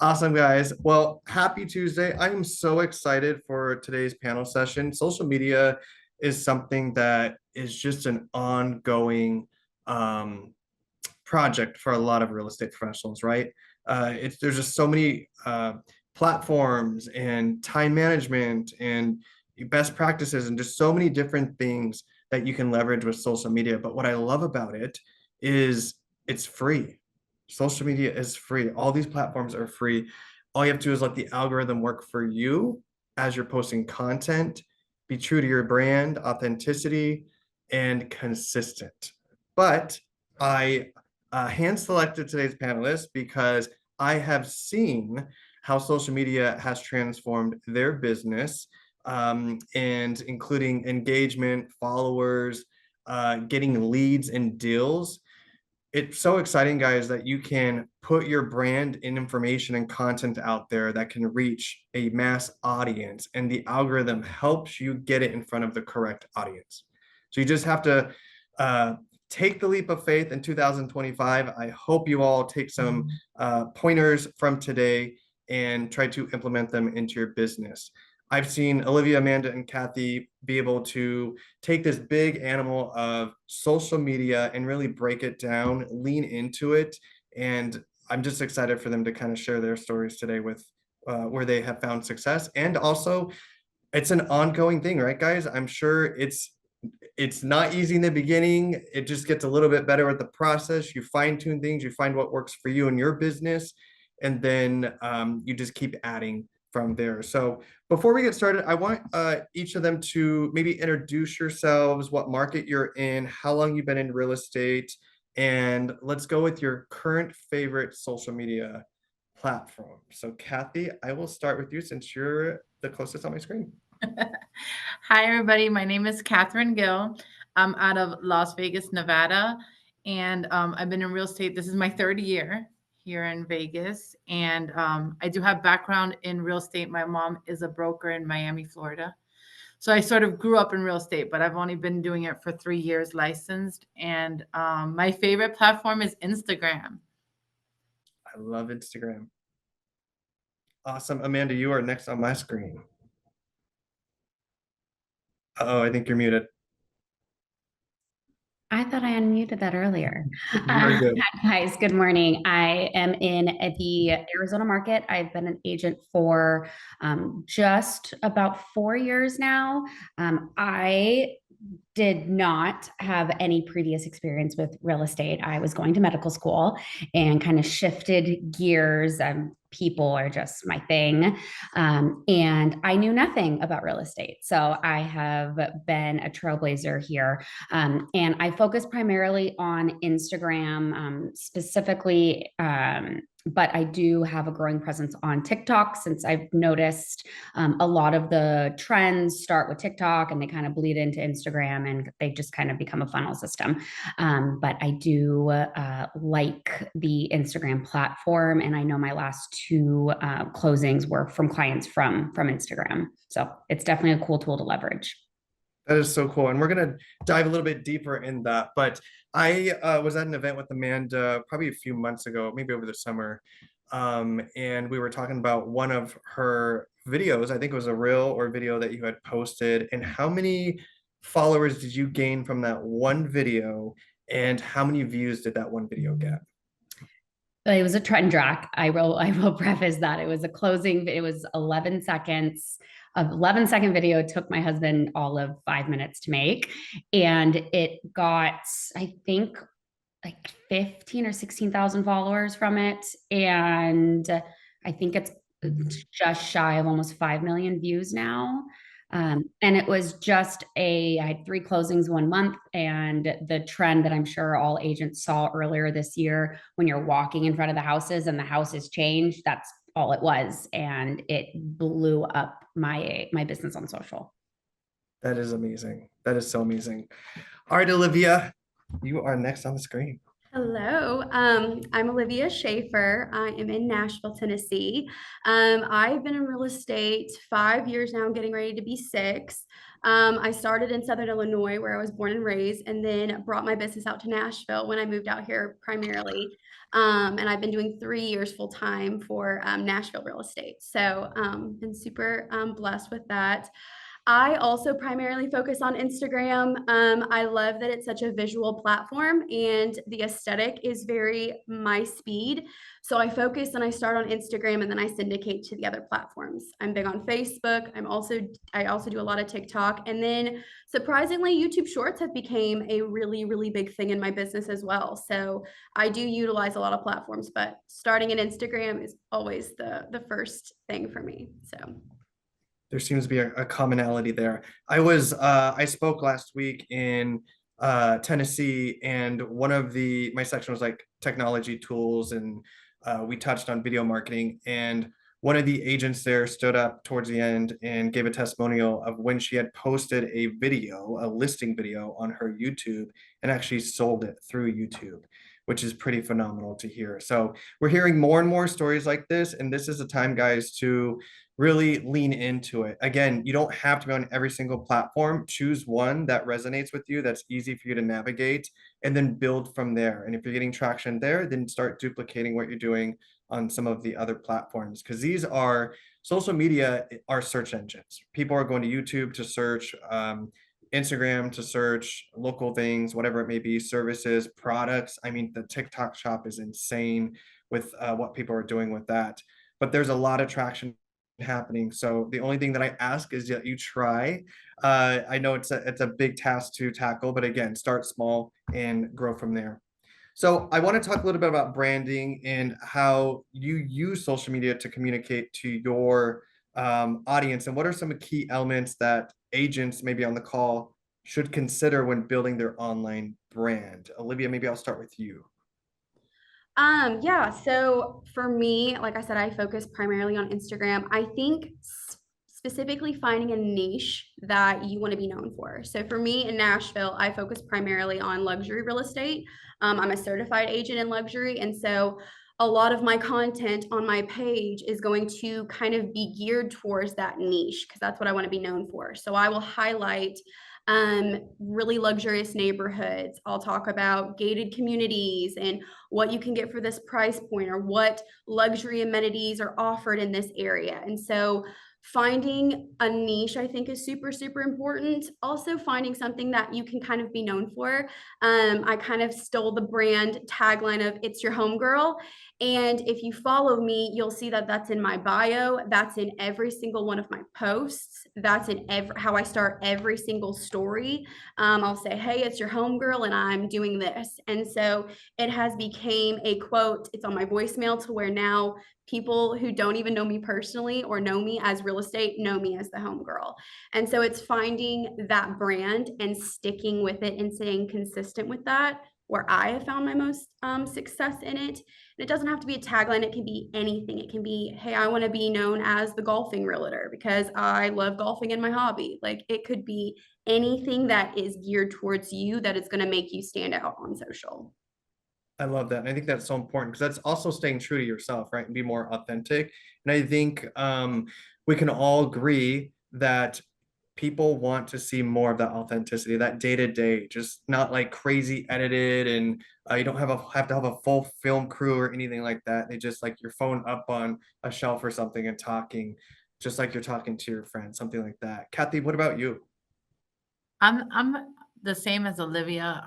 Awesome, guys. Well, happy Tuesday. I am so excited for today's panel session. Social media is something that is just an ongoing project for a lot of real estate professionals, right? There's just so many platforms and time management and best practices and just so many different things that you can leverage with social media. But what I love about it is it's free. Social media is free. All these platforms are free. All you have to do is let the algorithm work for you as you're posting content. Be true to your brand, authenticity, and consistent. But I hand selected today's panelists because I have seen how social media has transformed their business, and including engagement, followers, getting leads and deals. It's so exciting, guys, that you can put your brand and information and content out there that can reach a mass audience, and the algorithm helps you get it in front of the correct audience. So you just have to uh, take the leap of faith in 2025. I hope you all take some pointers from today and try to implement them into your business. I've seen Olivia, Amanda, and Kathy be able to take this big animal of social media and really break it down, lean into it. And I'm just excited for them to kind of share their stories today with where they have found success. And also, it's an ongoing thing, right, guys? I'm sure it's not easy in the beginning. It just gets a little bit better with the process. You fine tune things, you find what works for you and your business, and then you just keep adding from there. So before we get started, I want each of them to maybe introduce yourselves, what market you're in, how long you've been in real estate, and let's go with your current favorite social media platform. So Kathy, I will start with you since you're the closest on my screen. Hi, everybody. My name is Catherine Gill. I'm out of Las Vegas, Nevada, and I've been in real estate. This is my third year here in Vegas, and I do have background in real estate. My mom is a broker in Miami, Florida. So I sort of grew up in real estate, but I've only been doing it for 3 years licensed. And my favorite platform is Instagram. I love Instagram. Awesome. Amanda, you are next on my screen. Oh, I think you're muted. I thought I unmuted that earlier. Very good. Guys, good morning. I am in the Arizona market. I've been an agent for just about 4 years now. I did not have any previous experience with real estate. I was going to medical school and kind of shifted gears. People are just my thing. And I knew nothing about real estate. So I have been a trailblazer here. And I focus primarily on Instagram, specifically. But I do have a growing presence on TikTok since I've noticed a lot of the trends start with TikTok and they kind of bleed into Instagram and they just kind of become a funnel system. But I do like the Instagram platform, and I know my last two closings were from clients from Instagram. So it's definitely a cool tool to leverage. That is so cool. And we're going to dive a little bit deeper in that. But I was at an event with Amanda probably a few months ago, maybe over the summer. And we were talking about one of her videos. I think it was a reel or video that you had posted. And how many followers did you gain from that one video? And how many views did that one video get? It was a trend track. I will preface that. It was a closing, it was 11 seconds. Of 11-second video. It took my husband all of 5 minutes to make. And it got, I think, like 15 or 16,000 followers from it. And I think it's just shy of almost 5 million views now. And it was I had 3 closings 1 month. And the trend that I'm sure all agents saw earlier this year, when you're walking in front of the houses and the houses changed, that's all it was. And it blew up my business on social. That is amazing. That is so amazing. All right, Olivia, you are next on the screen. Hello, I'm Olivia Schaefer. I am in Nashville, Tennessee. I've been in real estate 5 years now, getting ready to be six. I started in Southern Illinois, where I was born and raised, and then brought my business out to Nashville when I moved out here primarily. And I've been doing 3 years full time for Nashville real estate. So, been super blessed with that. I also primarily focus on Instagram. I love that it's such a visual platform and the aesthetic is very my speed. So I focus and I start on Instagram and then I syndicate to the other platforms. I'm big on Facebook. I also do a lot of TikTok, and then surprisingly YouTube Shorts have became a really really big thing in my business as well. So I do utilize a lot of platforms, but starting an Instagram is always the first thing for me. So There seems to be a commonality there. I spoke last week in Tennessee, and one of my section was like technology tools, and we touched on video marketing. And one of the agents there stood up towards the end and gave a testimonial of when she had posted a listing video on her YouTube and actually sold it through YouTube, which is pretty phenomenal to hear. So we're hearing more and more stories like this, and this is the time, guys, to really lean into it. Again, you don't have to be on every single platform. Choose one that resonates with you, that's easy for you to navigate, and then build from there. And if you're getting traction there, then start duplicating what you're doing on some of the other platforms, because these are social media are search engines. People are going to YouTube to search, Instagram to search local things, whatever it may be, services, products. I mean, the TikTok shop is insane with what people are doing with that. But there's a lot of traction happening. So the only thing that I ask is that you try. I know it's a big task to tackle, but again, start small and grow from there. So I want to talk a little bit about branding and how you use social media to communicate to your audience, and what are some key elements that agents maybe on the call should consider when building their online brand. Olivia, maybe I'll start with you. Yeah, so for me, like I said, I focus primarily on Instagram. I think specifically finding a niche that you want to be known for. So for me in Nashville, I focus primarily on luxury real estate. I'm a certified agent in luxury, and so a lot of my content on my page is going to kind of be geared towards that niche because that's what I want to be known for. So I will highlight really luxurious neighborhoods. I'll talk about gated communities and what you can get for this price point or what luxury amenities are offered in this area. And so finding a niche I think is super super important. Also finding something that you can kind of be known for. I kind of stole the brand tagline of "It's your home girl," and if you follow me you'll see that that's in my bio, that's in every single one of my posts, that's in how I start every single story. I'll say, "Hey, it's your home girl and I'm doing this," and so it has became a quote. It's on my voicemail to where now people who don't even know me personally or know me as real estate know me as the home girl. And so it's finding that brand and sticking with it and staying consistent with that, where I have found my most success in it. And it doesn't have to be a tagline, it can be anything. It can be, "Hey, I want to be known as the golfing realtor because I love golfing in my hobby." Like it could be anything that is geared towards you that is going to make you stand out on social. I love that. And I think that's so important because that's also staying true to yourself, right? And be more authentic. And I think we can all agree that people want to see more of that authenticity, that day to day, just not like crazy edited, and you don't have to have a full film crew or anything like that. They just like your phone up on a shelf or something and talking, just like you're talking to your friend, something like that. Kathy, what about you? I'm the same as Olivia.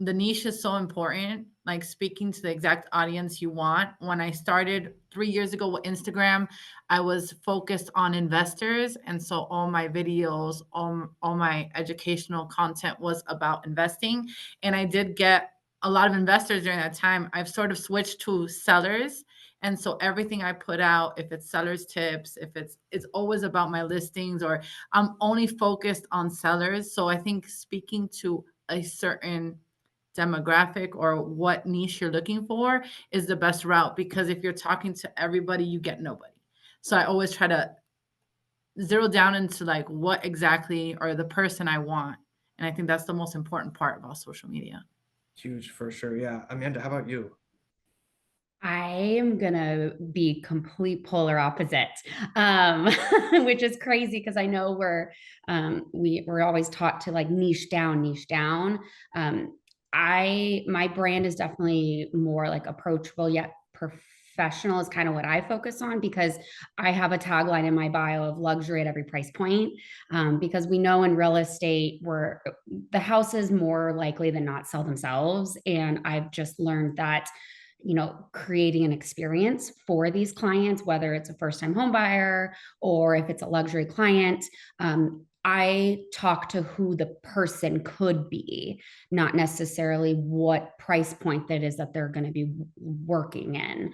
The niche is so important, like speaking to the exact audience you want. When I started 3 years ago with Instagram, I was focused on investors. And so all my videos, all my educational content was about investing. And I did get a lot of investors during that time. I've sort of switched to sellers. And so everything I put out, if it's sellers tips, if it's always about my listings, or I'm only focused on sellers. So I think speaking to a certain demographic or what niche you're looking for is the best route, because if you're talking to everybody, you get nobody. So I always try to zero down into like what exactly or the person I want. And I think that's the most important part about social media. Huge for sure. Yeah. Amanda, how about you? I am gonna be complete polar opposite, um, which is crazy because I know we're always taught to like niche down, niche down. My brand is definitely more like approachable yet professional is kind of what I focus on because I have a tagline in my bio of luxury at every price point. Because we know in real estate where the houses more likely than not sell themselves, and I've just learned that creating an experience for these clients, whether it's a first time home buyer or if it's a luxury client. I talk to who the person could be, not necessarily what price point that is that they're going to be working in.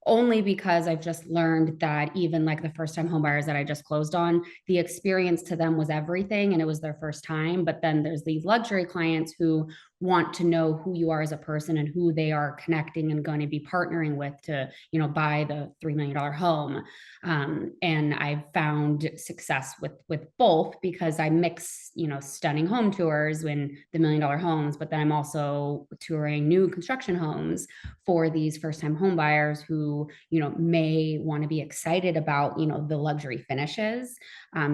Only because I've just learned that even like the first time home buyers that I just closed on, the experience to them was everything and it was their first time. But then there's these luxury clients who want to know who you are as a person and who they are connecting and going to be partnering with to buy the $3 million home. And I've found success with both because I mix stunning home tours when the $1 million homes, but then I'm also touring new construction homes for these first time home buyers who may want to be excited about the luxury finishes.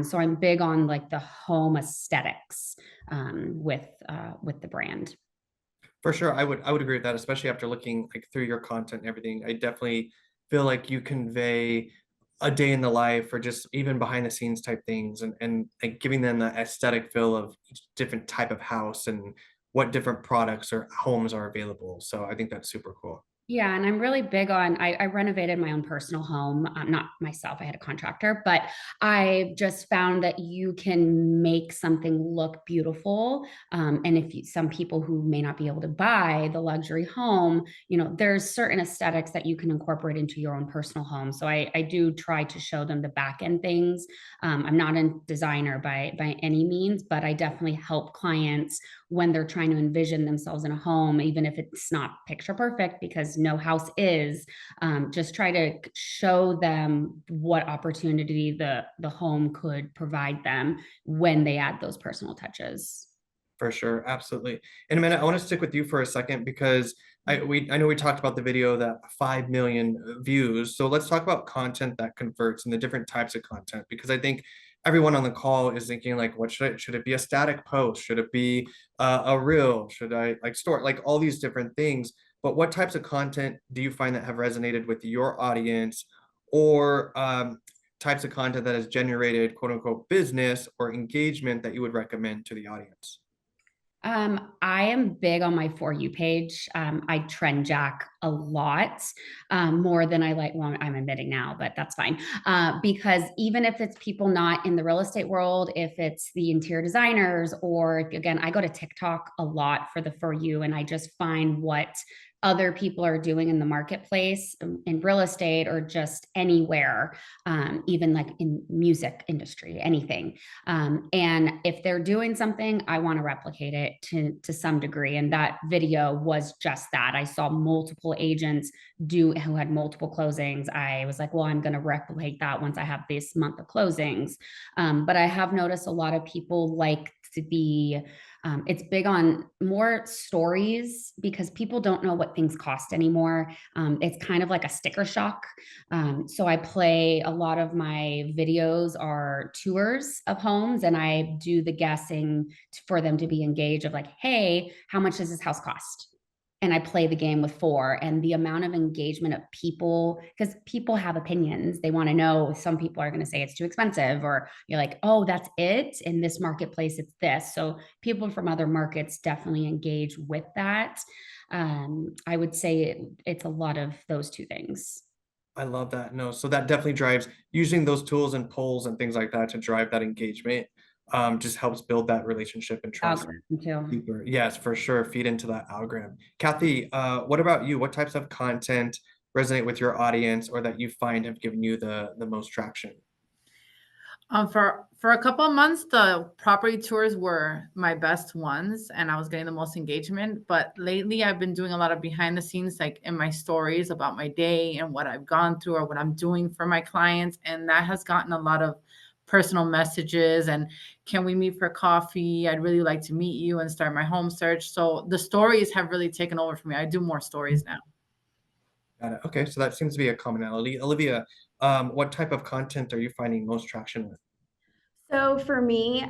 So I'm big on like the home aesthetics with the brand. For sure, I would agree with that, especially after looking like through your content and everything. I definitely feel like you convey a day in the life or just even behind the scenes type things and like giving them the aesthetic feel of each different type of house and what different products or homes are available. So I think that's super cool. Yeah, and I'm really big on I renovated my own personal home, not myself, I had a contractor, but I just found that you can make something look beautiful. And if some people who may not be able to buy the luxury home, there's certain aesthetics that you can incorporate into your own personal home. So I do try to show them the back end things. I'm not a designer by any means, but I definitely help clients when they're trying to envision themselves in a home, even if it's not picture perfect, because no house is. Just try to show them what opportunity the home could provide them when they add those personal touches. For sure, absolutely. And Amanda, I want to stick with you for a second because I know we talked about the video that 5 million views. So let's talk about content that converts and the different types of content because I think everyone on the call is thinking like, what should it be a static post? Should it be a reel? Should I like store like all these different things? But what types of content do you find that have resonated with your audience or types of content that has generated quote unquote business or engagement that you would recommend to the audience? I am big on my For You page. I trend jack a lot, more than I like. Well, I'm admitting now, but that's fine. Because even if it's people not in the real estate world, if it's the interior designers, or if, again, I go to TikTok a lot for the For You, and I just find what other people are doing in the marketplace in real estate or just anywhere, even like in music industry, anything. And if they're doing something, I want to replicate it to some degree. And that video was just that. I saw multiple agents who had multiple closings. I was like, well, I'm going to replicate that once I have this month of closings. But I have noticed a lot of people like to be it's big on more stories because people don't know what things cost anymore. It's kind of like a sticker shock. So I play a lot of my videos are tours of homes, and I do the guessing for them to be engaged of like, hey, how much does this house cost? And I play the game with four, and the amount of engagement of people, because people have opinions. They want to know, some people are going to say it's too expensive, or you're like, oh, that's it. In this marketplace, it's this. So people from other markets definitely engage with that. I would say it's a lot of those two things. I love that. No, so that definitely drives using those tools and polls and things like that to drive that engagement. Just helps build that relationship and trust Algorithm too. deeper. Yes, for sure. Feed into that algorithm. Kathy, what about you? What types of content resonate with your audience or that you find have given you the most traction? For a couple of months, the property tours were my best ones, and I was getting the most engagement. But lately, I've been doing a lot of behind the scenes, like in my stories about my day and what I've gone through or what I'm doing for my clients, and that has gotten a lot of personal messages and can we meet for coffee? I'd really like to meet you and start my home search. So the stories have really taken over for me. I do more stories now. Got it. Okay, so that seems to be a commonality. Olivia, what type of content are you finding most traction with? So for me,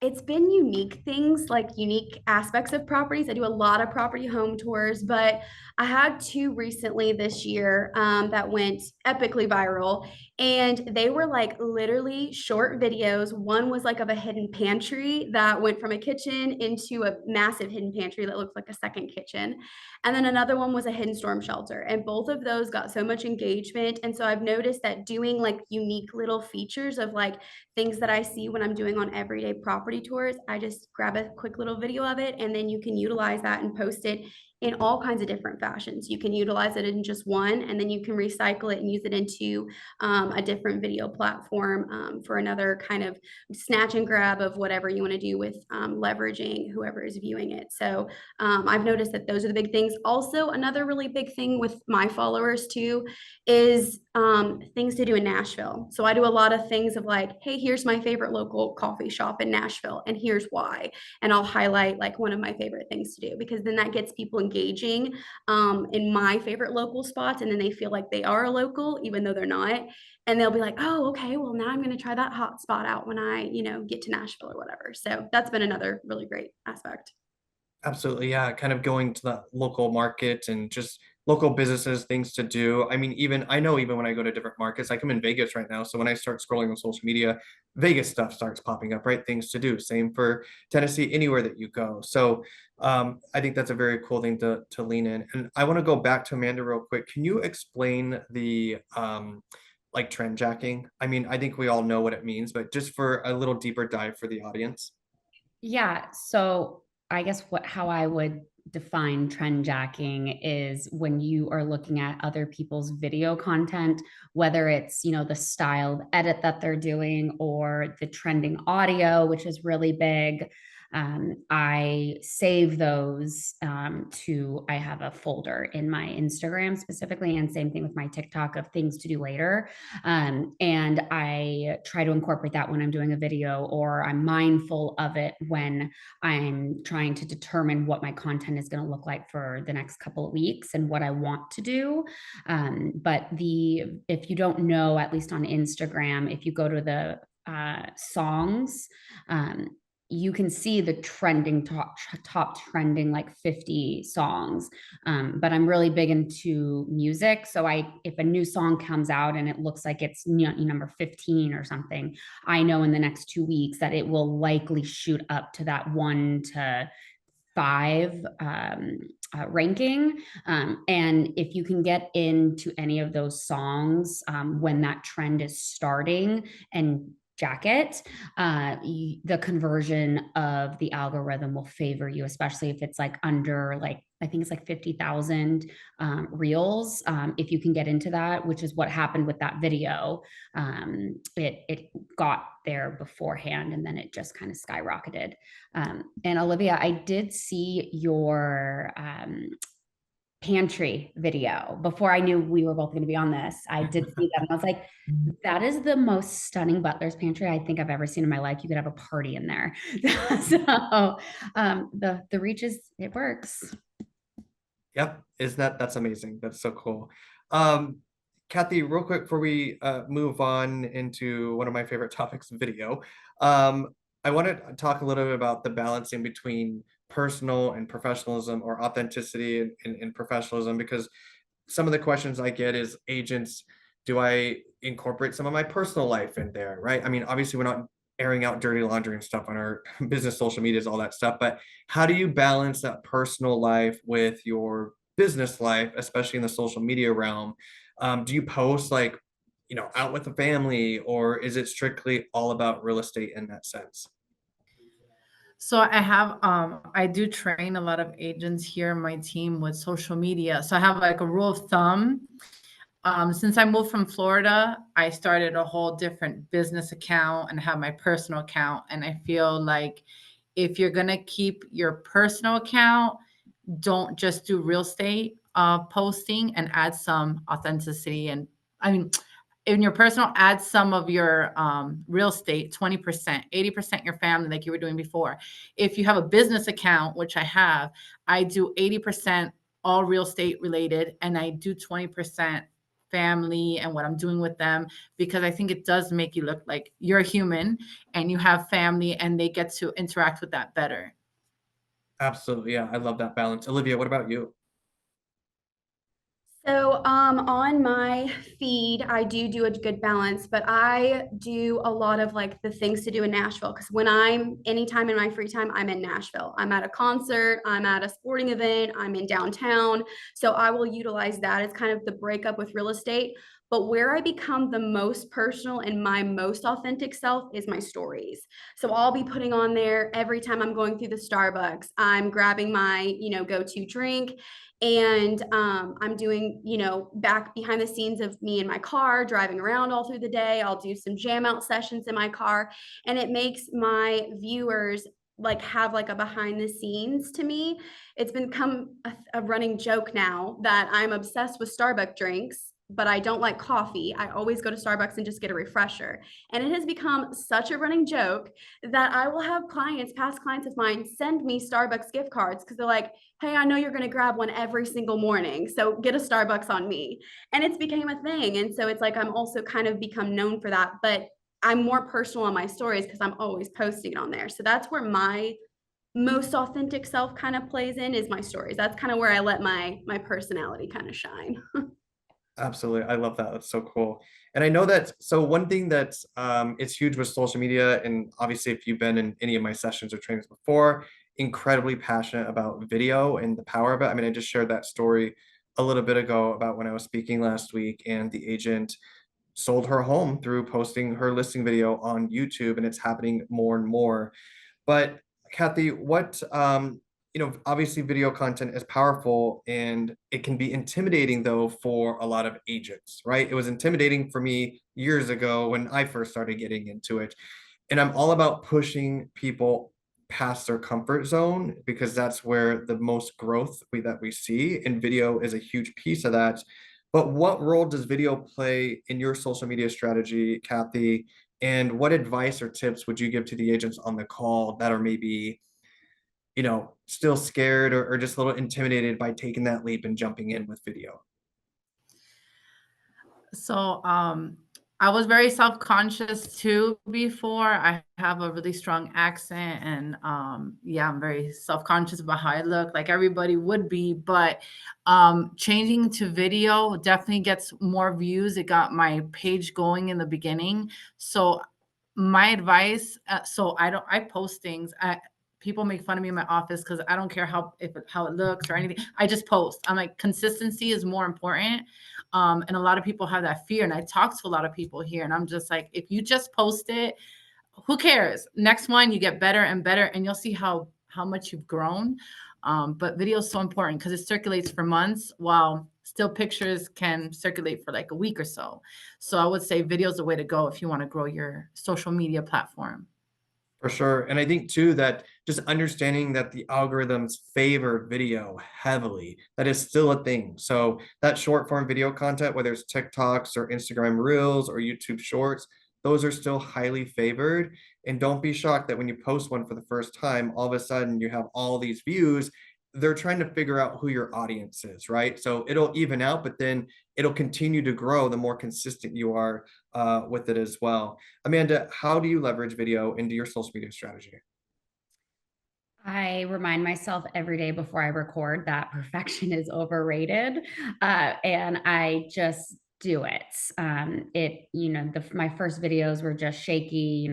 it's been unique things, like unique aspects of properties. I do a lot of property home tours, but I had two recently this year that went epically viral. And they were like literally short videos. One was like of a hidden pantry that went from a kitchen into a massive hidden pantry that looks like a second kitchen. And then another one was a hidden storm shelter. And both of those got so much engagement. And so I've noticed that doing like unique little features of like things that I see when I'm doing on everyday property tours, I just grab a quick little video of it and then you can utilize that and post it in all kinds of different fashions. You can utilize it in just one and then you can recycle it and use it into a different video platform for another kind of snatch and grab of whatever you want to do with leveraging whoever is viewing it. So I've noticed that those are the big things. Also, another really big thing with my followers too is things to do in Nashville. So I do a lot of things of like, hey, here's my favorite local coffee shop in Nashville, and here's why. And I'll highlight like one of my favorite things to do because then that gets people engaging in my favorite local spots, and then they feel like they are a local, even though they're not. And they'll be like, oh, okay, well, now I'm going to try that hot spot out when I, get to Nashville or whatever. So that's been another really great aspect. Absolutely, yeah, kind of going to the local market and just local businesses, things to do. I mean, even I know even when I go to different markets, like I'm in Vegas right now. So when I start scrolling on social media, Vegas stuff starts popping up, right? Things to do. Same for Tennessee, anywhere that you go. So I think that's a very cool thing to lean in. And I want to go back to Amanda real quick. Can you explain the like trend jacking? I mean, I think we all know what it means, but just for a little deeper dive for the audience. Yeah, so I guess how I would define trend jacking is when you are looking at other people's video content, whether it's, the style of edit that they're doing or the trending audio, which is really big. I save those I have a folder in my Instagram specifically, and same thing with my TikTok of things to do later. And I try to incorporate that when I'm doing a video, or I'm mindful of it when I'm trying to determine what my content is going to look like for the next couple of weeks and what I want to do. But if you don't know, at least on Instagram, if you go to the songs, you can see the trending top trending like 50 songs. But I'm really big into music. So if a new song comes out and it looks like it's number 15 or something, I know in the next 2 weeks that it will likely shoot up to that 1 to 5 ranking. And if you can get into any of those songs when that trend is starting and jacket, the conversion of the algorithm will favor you, especially if it's like under like, I think it's like 50,000 reels. If you can get into that, which is what happened with that video, it got there beforehand and then it just kind of skyrocketed. And Olivia, I did see your pantry video before I knew we were both going to be on this. I did see that and I was like, that is the most stunning butler's pantry I think I've ever seen in my life. You could have a party in there. So the reach it works. Yep, that's amazing. That's so cool. Kathy, real quick before we move on into one of my favorite topics, video. I want to talk a little bit about the balancing between personal and professionalism, or authenticity and professionalism, because some of the questions I get is, agents, do I incorporate some of my personal life in there, right? I mean, obviously we're not airing out dirty laundry and stuff on our business social medias, all that stuff, but how do you balance that personal life with your business life, especially in the social media realm? Do you post like, out with the family, or is it strictly all about real estate in that sense? So I do train a lot of agents here in my team with social media. So I have like a rule of thumb. Since I moved from Florida, I started a whole different business account and have my personal account. And I feel like if you're gonna keep your personal account, don't just do real estate posting, and add some authenticity. And I mean, in your personal, add some of your real estate, 20%, 80% your family, like you were doing before. If you have a business account, which I have, I do 80% all real estate related, and I do 20% family and what I'm doing with them, because I think it does make you look like you're a human and you have family and they get to interact with that better. Absolutely. Yeah, I love that balance. Olivia, what about you? So, on my feed, I do a good balance, but I do a lot of like the things to do in Nashville. Because when I'm anytime in my free time, I'm in Nashville. I'm at a concert, I'm at a sporting event, I'm in downtown. So I will utilize that as kind of the breakup with real estate. But where I become the most personal and my most authentic self is my stories. So I'll be putting on there every time I'm going through the Starbucks, I'm grabbing my, go-to drink, and I'm doing, back behind the scenes of me in my car driving around all through the day. I'll do some jam out sessions in my car, and it makes my viewers like have like a behind the scenes to me. It's become a running joke now that I'm obsessed with Starbucks drinks, but I don't like coffee. I always go to Starbucks and just get a refresher. And it has become such a running joke that I will have clients, past clients of mine, send me Starbucks gift cards because they're like, hey, I know you're going to grab one every single morning, so get a Starbucks on me. And it's became a thing. And so it's like I'm also kind of become known for that, but I'm more personal on my stories because I'm always posting it on there. So that's where my most authentic self kind of plays in, is my stories. That's kind of where I let my personality kind of shine. Absolutely. I love that. That's so cool. And I know that, so one thing that's it's huge with social media, and obviously if you've been in any of my sessions or trainings before, incredibly passionate about video and the power of it. I mean, I just shared that story a little bit ago about when I was speaking last week, and the agent sold her home through posting her listing video on YouTube, and it's happening more and more. But Kathy, obviously video content is powerful, and it can be intimidating though for a lot of agents, right? It was intimidating for me years ago when I first started getting into it. And I'm all about pushing people past their comfort zone, because that's where the most growth that we see, and video is a huge piece of that. But what role does video play in your social media strategy, Kathy? And what advice or tips would you give to the agents on the call that are maybe, still scared, or just a little intimidated by taking that leap and jumping in with video? So, I was very self-conscious too before. I have a really strong accent, and yeah, I'm very self-conscious about how I look, like everybody would be. But changing to video definitely gets more views. It got my page going in the beginning. So my advice, I post things. People make fun of me in my office because I don't care how it looks or anything. I just post. I'm like, consistency is more important. And a lot of people have that fear. And I talk to a lot of people here, and I'm just like, if you just post it, who cares? Next one, you get better and better, and you'll see how much you've grown. But video is so important because it circulates for months, while still pictures can circulate for like a week or so. So I would say video is the way to go if you want to grow your social media platform. For sure. And I think too that just understanding that the algorithms favor video heavily, that is still a thing. So that short form video content, whether it's TikToks or Instagram Reels or YouTube Shorts, those are still highly favored. And don't be shocked that when you post one for the first time, all of a sudden you have all these views. They're trying to figure out who your audience is, right? So it'll even out, but then it'll continue to grow the more consistent you are with it as well. Amanda, how do you leverage video into your social media strategy? I remind myself every day before I record that perfection is overrated, and I just do it. My first videos were just shaky,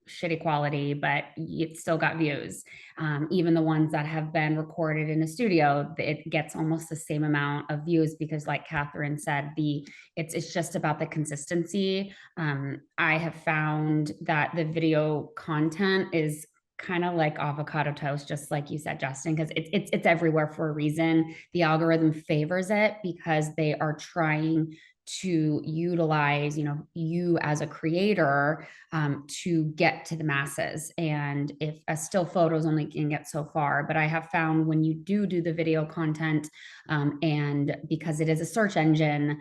shitty quality, but it still got views. Even the ones that have been recorded in a studio, it gets almost the same amount of views because, like Catherine said, it's just about the consistency. I have found that the video content is kind of like avocado toast, just like you said, Justin, because it's everywhere for a reason. The algorithm favors it because they are trying to utilize, you as a creator, to get to the masses. And if a still photos only can get so far, but I have found when you do the video content, and because it is a search engine,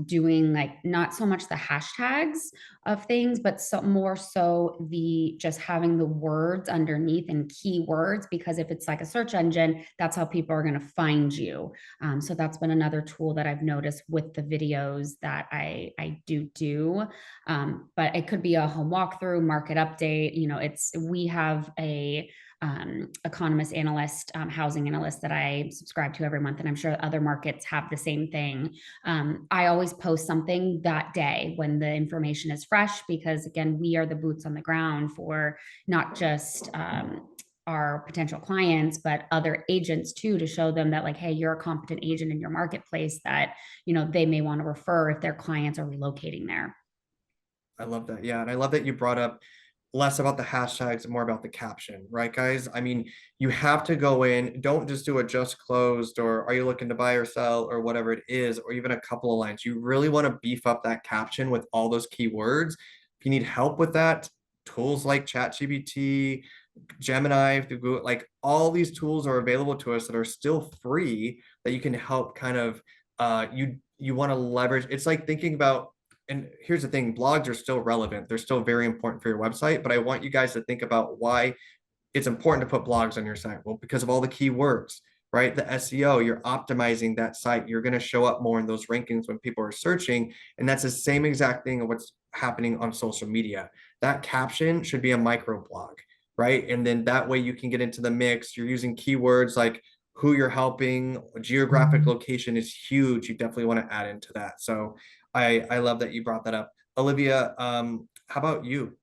doing like not so much the hashtags of things, but more so the just having the words underneath and keywords, because if it's like a search engine, that's how people are going to find you. So that's been another tool that I've noticed with the videos that I do. But it could be a home walkthrough, market update. We have a economist analyst, housing analyst that I subscribe to every month, and I'm sure other markets have the same thing. I always post something that day when the information is fresh, because again, we are the boots on the ground for not just our potential clients, but other agents too, to show them that like, hey, you're a competent agent in your marketplace that, they may want to refer if their clients are relocating there. I love that. Yeah. And I love that you brought up less about the hashtags and more about the caption, right, guys? I mean, you have to go in, don't just do a just closed or are you looking to buy or sell or whatever it is, or even a couple of lines. You really want to beef up that caption with all those keywords. If you need help with that, tools like ChatGPT, Gemini, through Google, like all these tools are available to us that are still free that you can help kind of you want to leverage. It's like thinking about, and here's the thing, blogs are still relevant. They're still very important for your website, but I want you guys to think about why it's important to put blogs on your site. Well, because of all the keywords, right? The SEO, you're optimizing that site. You're going to show up more in those rankings when people are searching. And that's the same exact thing of what's happening on social media. That caption should be a micro blog, right? And then that way you can get into the mix. You're using keywords like who you're helping, geographic location is huge. You definitely want to add into that. So I love that you brought that up. Olivia, how about you?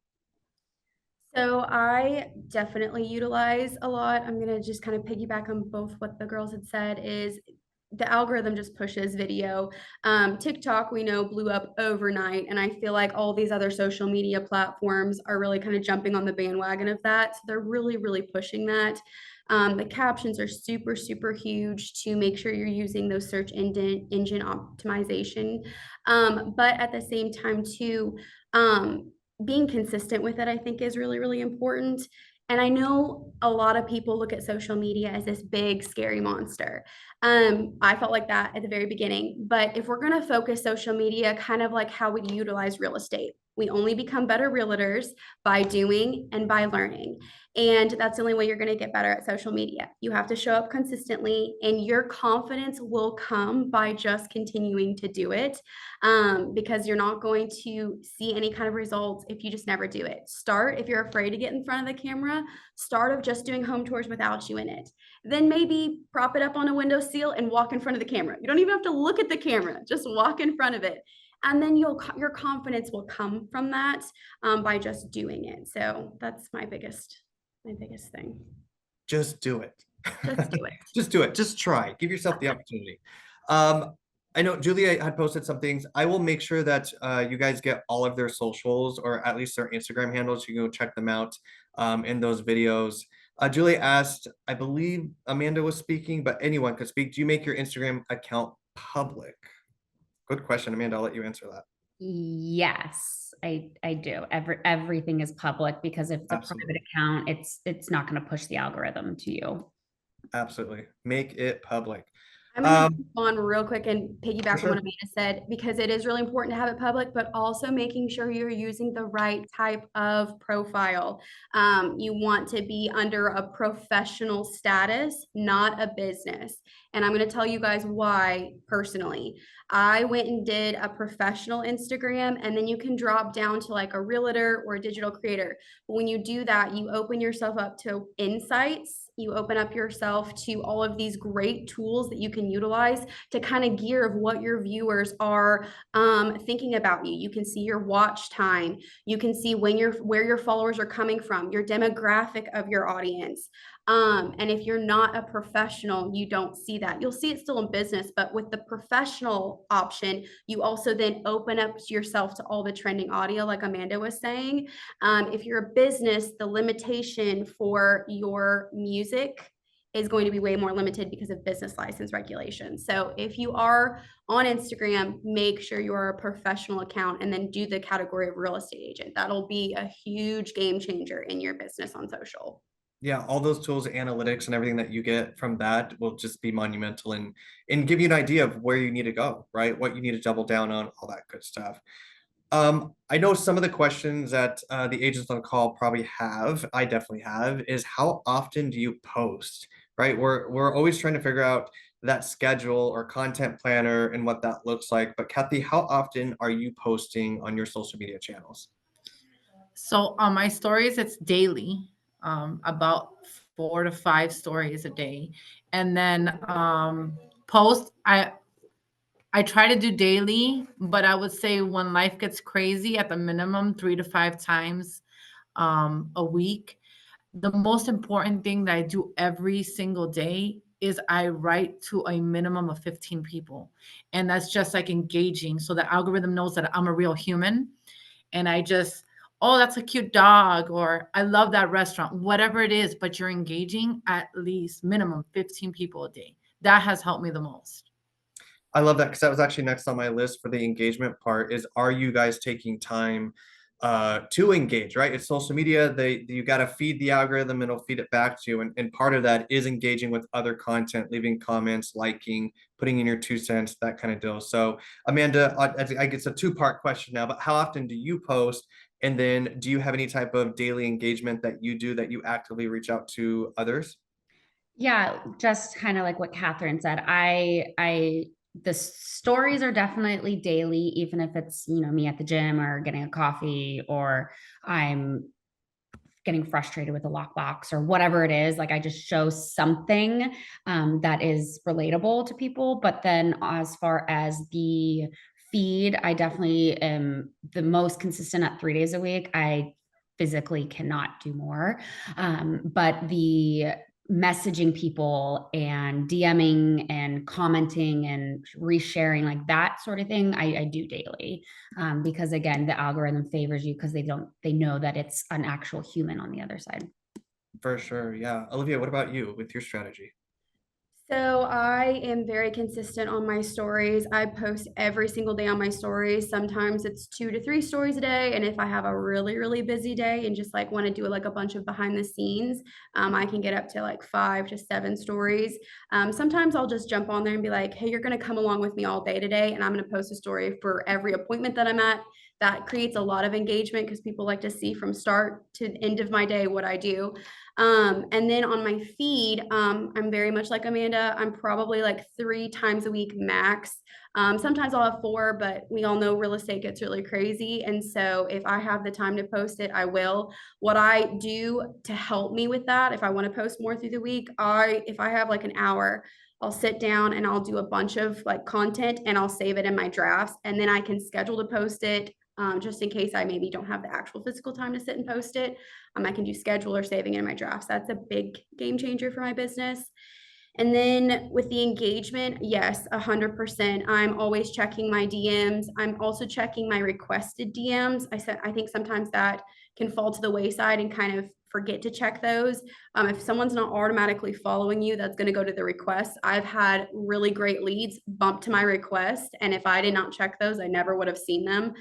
So I definitely utilize a lot. I'm gonna just kind of piggyback on both what the girls had said is the algorithm just pushes video. TikTok, we know, blew up overnight, and I feel like all these other social media platforms are really kind of jumping on the bandwagon of that. So they're really, really pushing that. The captions are super, super huge to make sure you're using those search engine optimization. But at the same time, too, being consistent with it, I think, is really, really important. And I know a lot of people look at social media as this big, scary monster. I felt like that at the very beginning. But if we're going to focus social media kind of like how we utilize real estate, we only become better realtors by doing and by learning. And that's the only way you're going to get better at social media. You have to show up consistently, and your confidence will come by just continuing to do it, because you're not going to see any kind of results if you just never do it. Start, if you're afraid to get in front of the camera, start of just doing home tours without you in it. Then maybe prop it up on a windowsill and walk in front of the camera. You don't even have to look at the camera, just walk in front of it. And then your confidence will come from that, by just doing it. So that's my biggest thing. Just do it. Just do it. Just do it. Just try. Give yourself the opportunity. I know Julia had posted some things. I will make sure that you guys get all of their socials, or at least their Instagram handles. You can go check them out in those videos. Julia asked, I believe Amanda was speaking, but anyone could speak. Do you make your Instagram account public? Good question, Amanda. I'll let you answer that. Yes, I do. Everything is public, because if it's a Absolutely. private account, it's not going to push the algorithm to you. Absolutely. Make it public. I'm going to move on real quick and piggyback sure. on what Amanda said, because it is really important to have it public, but also making sure you're using the right type of profile. You want to be under a professional status, not a business. And I'm going to tell you guys why personally. I went and did a professional Instagram, and then you can drop down to like a realtor or a digital creator. But when you do that, you open yourself up to insights. You open up yourself to all of these great tools that you can utilize to kind of gear of what your viewers are thinking about you. You can see your watch time. You can see where your followers are coming from, your demographic of your audience. And if you're not a professional, you don't see that. You'll see it still in business, but with the professional option, you also then open up yourself to all the trending audio, like Amanda was saying. If you're a business, the limitation for your music is going to be way more limited because of business license regulations. So if you are on Instagram, make sure you are a professional account and then do the category of real estate agent. That'll be a huge game changer in your business on social. Yeah, all those tools, analytics and everything that you get from that will just be monumental and give you an idea of where you need to go, right? What you need to double down on, all that good stuff. I know some of the questions that the agents on call probably have, I definitely have, is how often do you post, right? We're always trying to figure out that schedule or content planner and what that looks like. But Kathy, how often are you posting on your social media channels? So on my stories, it's daily, about 4 to 5 stories a day. And then post, I try to do daily, but I would say when life gets crazy, at the minimum 3 to 5 times a week. The most important thing that I do every single day is I write to a minimum of 15 people. And that's just like engaging. So the algorithm knows that I'm a real human. And I just, oh, that's a cute dog, or I love that restaurant, whatever it is, but you're engaging at least minimum 15 people a day. That has helped me the most. I love that because that was actually next on my list for the engagement part is are you guys taking time to engage, right? It's social media, you got to feed the algorithm and it'll feed it back to you. And part of that is engaging with other content, leaving comments, liking, putting in your 2 cents, that kind of deal. So Amanda, I guess a two-part question now, but how often do you post? And then do you have any type of daily engagement that you do that you actively reach out to others? Yeah, just kind of like what Catherine said. The stories are definitely daily, even if it's, me at the gym or getting a coffee, or I'm getting frustrated with a lockbox or whatever it is. Like I just show something that is relatable to people. But then as far as the feed, I definitely am the most consistent at 3 days a week. I physically cannot do more. But the messaging people and DMing and commenting and resharing, like that sort of thing, I do daily. Because again, the algorithm favors you because they know that it's an actual human on the other side. For sure. Yeah. Olivia, what about you with your strategy? So I am very consistent on my stories. I post every single day on my stories. Sometimes it's 2 to 3 stories a day. And if I have a really, really busy day and just like want to do like a bunch of behind the scenes, I can get up to like 5 to 7 stories. Sometimes I'll just jump on there and be like, hey, you're going to come along with me all day today. And I'm going to post a story for every appointment that I'm at. That creates a lot of engagement because people like to see from start to end of my day what I do. And then on my feed, I'm very much like Amanda. I'm probably like 3 times a week max. Sometimes I'll have 4, but we all know real estate gets really crazy. And so if I have the time to post it, I will. What I do to help me with that, if I want to post more through the week, if I have like an hour, I'll sit down and I'll do a bunch of like content and I'll save it in my drafts and then I can schedule to post it just in case I maybe don't have the actual physical time to sit and post it. I can do schedule or saving it in my drafts. That's a big game changer for my business. And then with the engagement, yes, 100%. I'm always checking my DMs. I'm also checking my requested DMs. I think sometimes that can fall to the wayside and kind of forget to check those. If someone's not automatically following you, that's going to go to the requests. I've had really great leads bump to my request. And if I did not check those, I never would have seen them.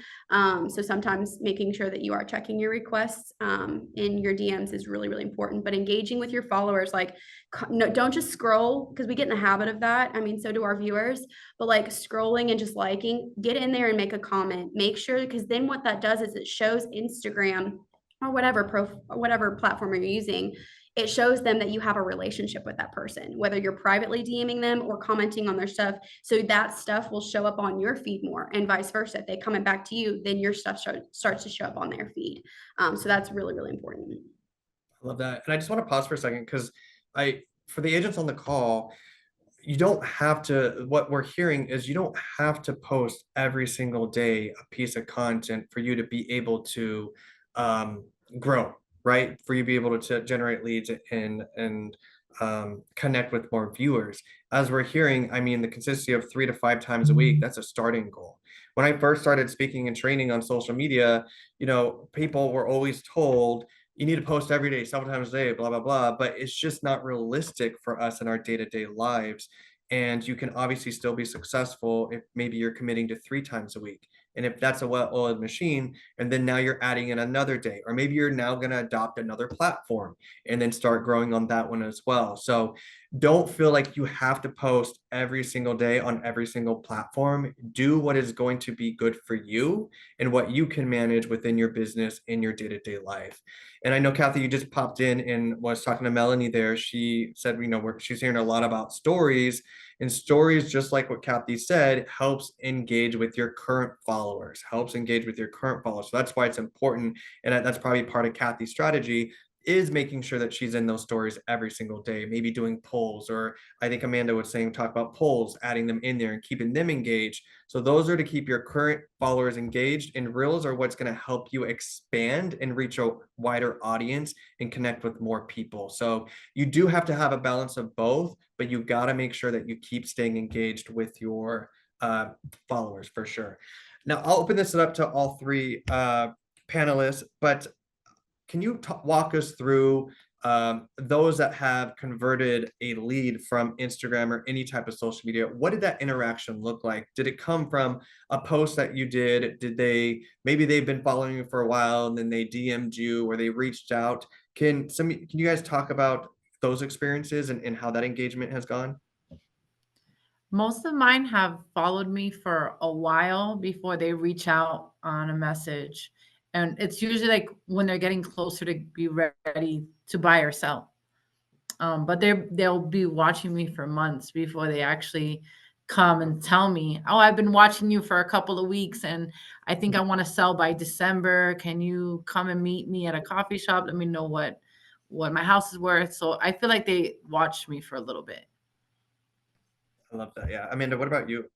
So sometimes making sure that you are checking your requests in your DMs is really, really important. But engaging with your followers, like, no, don't just scroll because we get in the habit of that. I mean, so do our viewers, but like scrolling and just liking, get in there and make a comment. Make sure, because then what that does is it shows Instagram or whatever platform you're using, it shows them that you have a relationship with that person, whether you're privately DMing them or commenting on their stuff. So that stuff will show up on your feed more and vice versa. If they comment back to you, then your stuff starts to show up on their feed. So that's really, really important. I love that. And I just want to pause for a second because for the agents on the call, you don't have to, what we're hearing is you don't have to post every single day a piece of content for you to be able to grow, right? For you to be able to generate leads and connect with more viewers. As we're hearing, I mean, the consistency of 3 to 5 times a week, that's a starting goal. When I first started speaking and training on social media, people were always told, you need to post every day, several times a day, blah, blah, blah. But it's just not realistic for us in our day-to-day lives. And you can obviously still be successful if maybe you're committing to 3 times a week. And if that's a well-oiled machine, and then now you're adding in another day, or maybe you're now going to adopt another platform and then start growing on that one as well. So don't feel like you have to post every single day on every single platform. Do what is going to be good for you and what you can manage within your business in your day-to-day life. And I know, Kathy, you just popped in and was talking to Melanie there. She said, she's hearing a lot about stories, and stories, just like what Kathy said, helps engage with your current followers, So that's why it's important. And that's probably part of Kathy's strategy, is making sure that she's in those stories every single day, maybe doing polls, or I think Amanda was saying, talk about polls, adding them in there and keeping them engaged. So those are to keep your current followers engaged, and reels are what's going to help you expand and reach a wider audience and connect with more people. So you do have to have a balance of both, but you got to make sure that you keep staying engaged with your followers for sure. Now I'll open this up to all three panelists, but can you walk us through those that have converted a lead from Instagram or any type of social media? What did that interaction look like? Did it come from a post that you did? Maybe they've been following you for a while and then they DM'd you or they reached out? Can you guys talk about those experiences and how that engagement has gone? Most of mine have followed me for a while before they reach out on a message. And it's usually like when they're getting closer to be ready to buy or sell. But they'll be watching me for months before they actually come and tell me, "Oh, I've been watching you for a couple of weeks and I think I want to sell by December. Can you come and meet me at a coffee shop? Let me know what my house is worth." So I feel like they watched me for a little bit. I love that. Yeah. Amanda, what about you?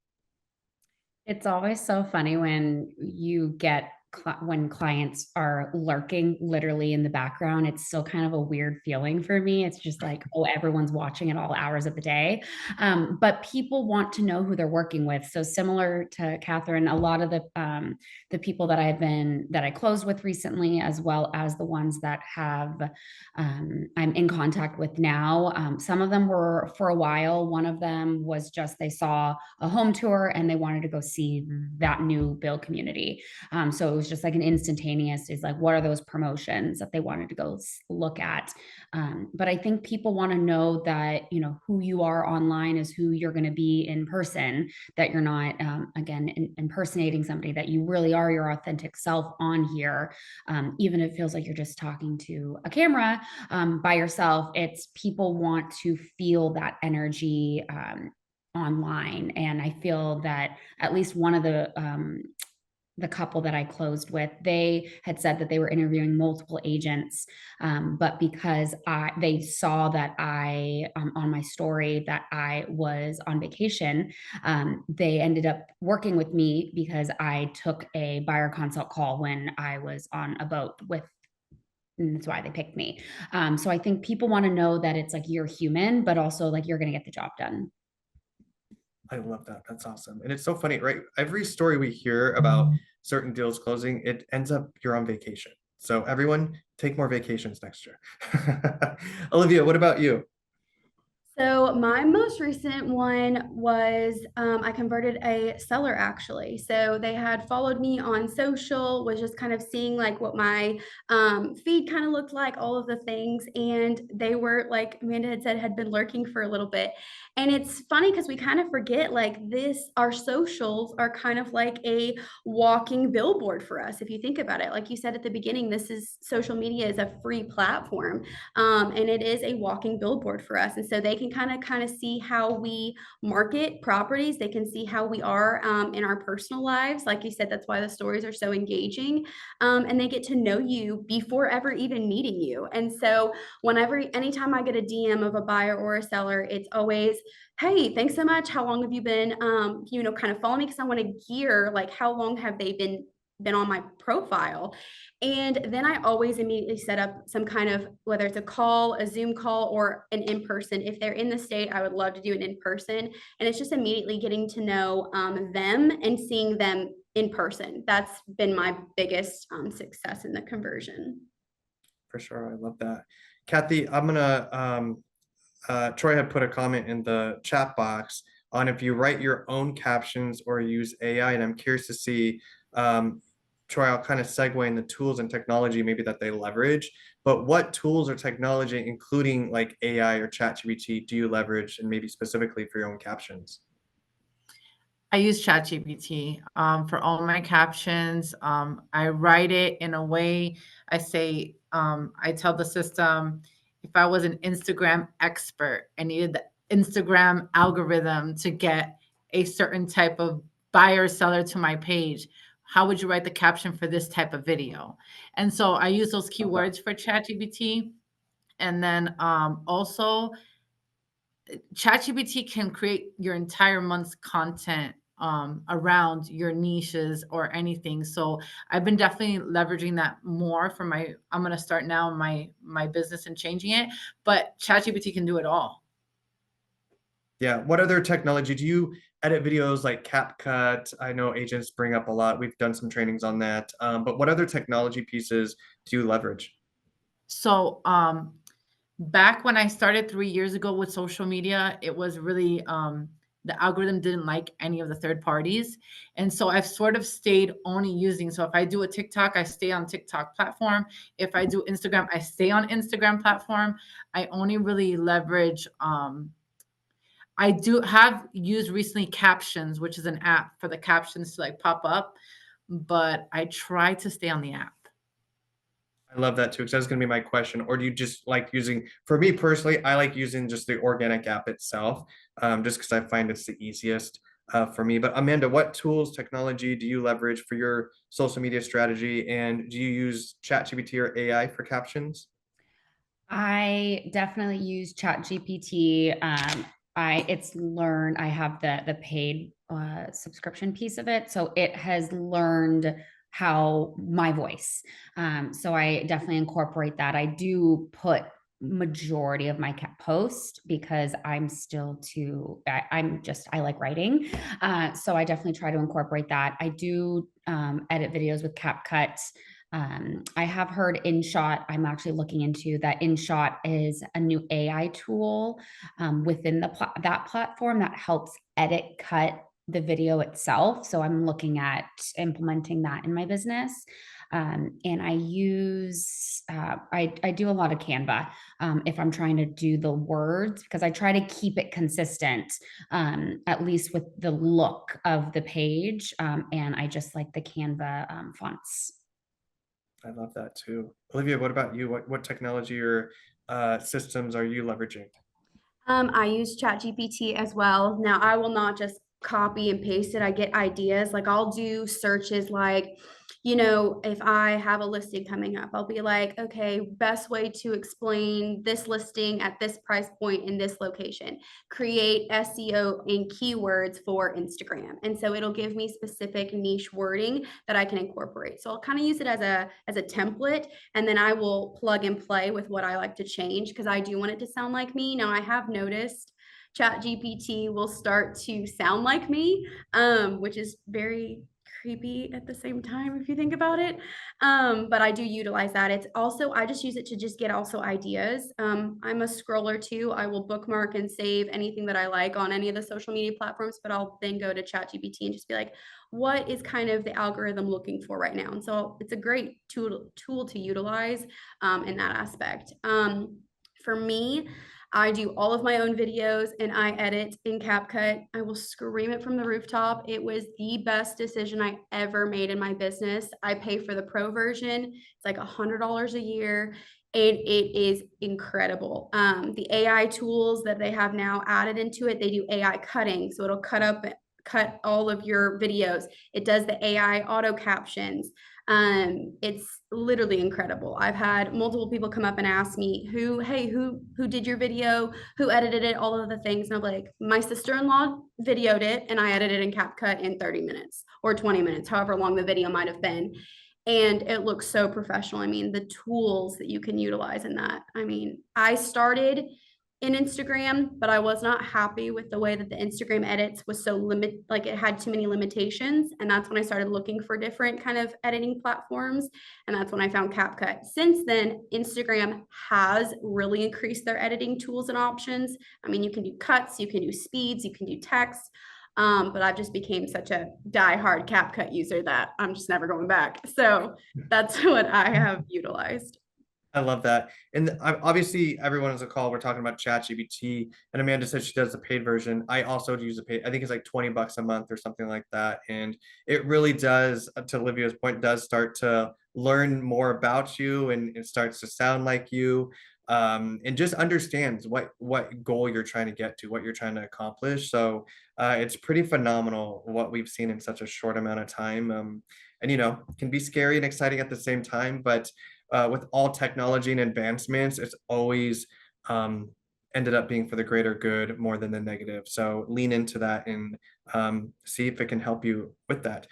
It's always so funny when you get when clients are lurking literally in the background. It's still kind of a weird feeling for me. It's just like, oh, everyone's watching at all hours of the day. But people want to know who they're working with. So similar to Catherine, a lot of the people that I closed with recently, as well as the ones that I'm in contact with now. Some of them were for a while. One of them was just they saw a home tour and they wanted to go see that new build community. So it was just like an instantaneous is like, what are those promotions that they wanted to go look at? But I think people want to know that, who you are online is who you're going to be in person, that you're not, again, impersonating somebody, that you really are your authentic self on here. Even if it feels like you're just talking to a camera by yourself, it's people want to feel that energy online. And I feel that at least one of the couple that I closed with, they had said that they were interviewing multiple agents, but because they saw that I on my story that I was on vacation, they ended up working with me because I took a buyer consult call when I was on a boat with. And that's why they picked me. So I think people want to know that it's like you're human, but also like you're going to get the job done. I love that. That's awesome. And it's so funny, right? Every story we hear about certain deals closing, it ends up you're on vacation. So everyone take more vacations next year. Olivia, what about you? So my most recent one was I converted a seller actually. So they had followed me on social, was just kind of seeing like what my feed kind of looked like, all of the things, and they were like Amanda had said had been lurking for a little bit. And it's funny because we kind of forget like our socials are kind of like a walking billboard for us. If you think about it, like you said at the beginning, social media is a free platform. And it is a walking billboard for us. And so they can kind of see how we market properties. They can see how we are in our personal lives. Like you said, that's why the stories are so engaging. And they get to know you before ever even meeting you. And so anytime I get a DM of a buyer or a seller, it's always, hey, thanks so much. How long have you been, kind of following me? Because I want to gear, like, how long have they been on my profile? And then I always immediately set up some kind of, whether it's a call, a Zoom call, or an in-person. If they're in the state, I would love to do an in-person. And it's just immediately getting to know them and seeing them in person. That's been my biggest success in the conversion. For sure. I love that. Kathy, I'm gonna Troy had put a comment in the chat box on if you write your own captions or use AI, and I'm curious to see, Troy, I'll kind of segue in the tools and technology maybe that they leverage, but what tools or technology, including like AI or ChatGPT, do you leverage and maybe specifically for your own captions? I use ChatGPT for all my captions. I write it in a way. I say, I tell the system if I was an Instagram expert and needed the Instagram algorithm to get a certain type of buyer seller to my page, how would you write the caption for this type of video? And so I use those keywords for ChatGPT. And then also, ChatGPT can create your entire month's content around your niches or anything. So I've been definitely leveraging that more for my. I'm gonna start now my business and changing it, but ChatGPT can do it all. Yeah. What other technology do you edit videos like CapCut? I know agents bring up a lot. We've done some trainings on that. But what other technology pieces do you leverage? So back when I started 3 years ago with social media, it was really the algorithm didn't like any of the third parties. And so I've sort of stayed only using. So if I do a TikTok, I stay on TikTok platform. If I do Instagram, I stay on Instagram platform. I only really leverage I do have used recently Captions, which is an app for the captions to like pop up, but I try to stay on the app. I love that too, because that's going to be my question. Or do you just like using, for me personally, I like using just the organic app itself, just because I find it's the easiest for me. But Amanda, what tools, technology do you leverage for your social media strategy? And do you use ChatGPT or AI for captions? I definitely use ChatGPT. I have the paid subscription piece of it, so it has learned how my voice. So I definitely incorporate that. I do put majority of my post because I'm still too. I like writing, so I definitely try to incorporate that. I do edit videos with CapCut. I have heard InShot. I'm actually looking into that. InShot is a new AI tool within that platform that helps edit, cut the video itself. So I'm looking at implementing that in my business. And I use, I do a lot of Canva if I'm trying to do the words, because I try to keep it consistent, at least with the look of the page. And I just like the Canva fonts. I love that too. Olivia, what about you? What technology or systems are you leveraging? I use ChatGPT as well. Now, I will not just copy and paste it. I get ideas. Like I'll do searches like, if I have a listing coming up, I'll be like, okay, best way to explain this listing at this price point in this location. Create SEO and keywords for Instagram. And so it'll give me specific niche wording that I can incorporate. So I'll kind of use it as a template, and then I will plug and play with what I like to change because I do want it to sound like me. Now I have noticed ChatGPT will start to sound like me, which is very creepy at the same time if you think about it. But I do utilize that. It's also, I just use it to just get also ideas. I'm a scroller too. I will bookmark and save anything that I like on any of the social media platforms, but I'll then go to ChatGPT and just be like, what is kind of the algorithm looking for right now? And so it's a great tool to utilize in that aspect. For me, I do all of my own videos and I edit in CapCut. I will scream it from the rooftop. It was the best decision I ever made in my business. I pay for the pro version. It's like $100 a year and it is incredible. The AI tools that they have now added into it, they do AI cutting. So it'll cut all of your videos. It does the AI auto captions. It's literally incredible. I've had multiple people come up and ask me who did your video, who edited it, all of the things. And I'm like, my sister-in-law videoed it and I edited in CapCut in 30 minutes or 20 minutes, however long the video might have been. And it looks so professional. I mean, the tools that you can utilize in that. I mean, I started in Instagram, but I was not happy with the way that the Instagram edits was so like it had too many limitations. And that's when I started looking for different kind of editing platforms. And that's when I found CapCut. Since then, Instagram has really increased their editing tools and options. I mean, you can do cuts, you can do speeds, you can do text. But I've just became such a diehard CapCut user that I'm just never going back. So that's what I have utilized. I love that. And obviously, everyone on the call, we're talking about ChatGPT, and Amanda said she does the paid version. I also use the paid. I think it's like 20 bucks a month or something like that. And it really does, to Olivia's point, does start to learn more about you, and it starts to sound like you, and just understands what goal you're trying to get to, what you're trying to accomplish. So it's pretty phenomenal what we've seen in such a short amount of time. And can be scary and exciting at the same time, but with all technology and advancements, it's always ended up being for the greater good more than the negative. So lean into that and see if it can help you with that.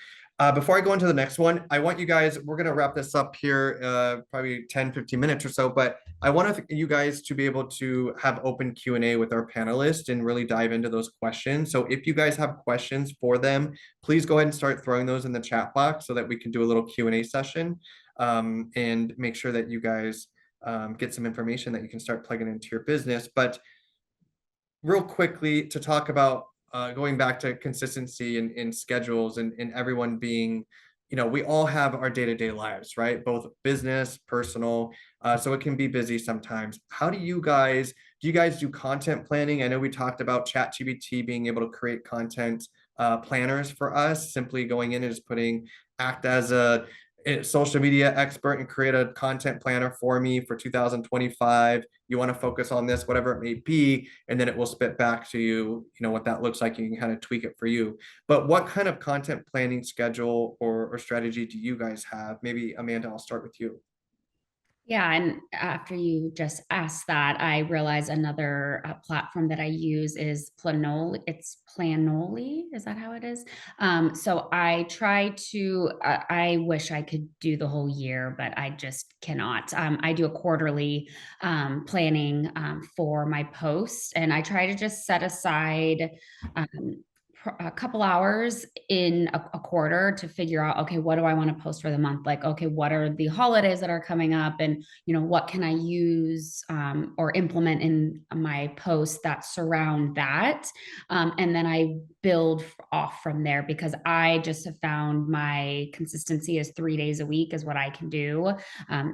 Before I go into the next one, I want you guys, we're going to wrap this up here, probably 10, 15 minutes or so, but I want you guys to be able to have open Q&A with our panelists and really dive into those questions. So if you guys have questions for them, please go ahead and start throwing those in the chat box so that we can do a little Q&A session, and make sure that you guys get some information that you can start plugging into your business. But real quickly, to talk about going back to consistency in schedules, and everyone being, we all have our day-to-day lives, right? Both business, personal. So it can be busy sometimes. How do you guys do content planning? I know we talked about ChatGPT being able to create content planners for us, simply going in and just act as a social media expert and create a content planner for me for 2025. You want to focus on this, whatever it may be, and then it will spit back to you, what that looks like. You can kind of tweak it for you. But what kind of content planning schedule or strategy do you guys have? Maybe Amanda, I'll start with you. Yeah, and after you just asked that, I realized another platform that I use is Planoly. It's Planoly, is that how it is? So I try to. I wish I could do the whole year, but I just cannot. I do a quarterly planning for my posts, and I try to just set aside a couple hours in a quarter to figure out, okay, what do I want to post for the month? Like, okay, what are the holidays that are coming up, and what can I use or implement in my posts that surround that, and then I build off from there, because I just have found my consistency is 3 days a week is what I can do.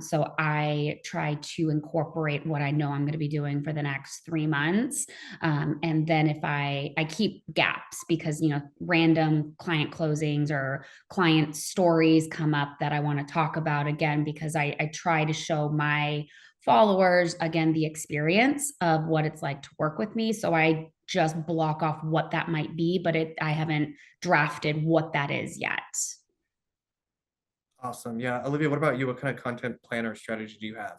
So I try to incorporate what I know I'm going to be doing for the next 3 months, and then if I keep gaps, because random client closings or client stories come up that I want to talk about again, because I try to show my followers again the experience of what it's like to work with me. So I just block off what that might be, but I haven't drafted what that is yet. Awesome. Yeah. Olivia, what about you? What kind of content planner strategy do you have?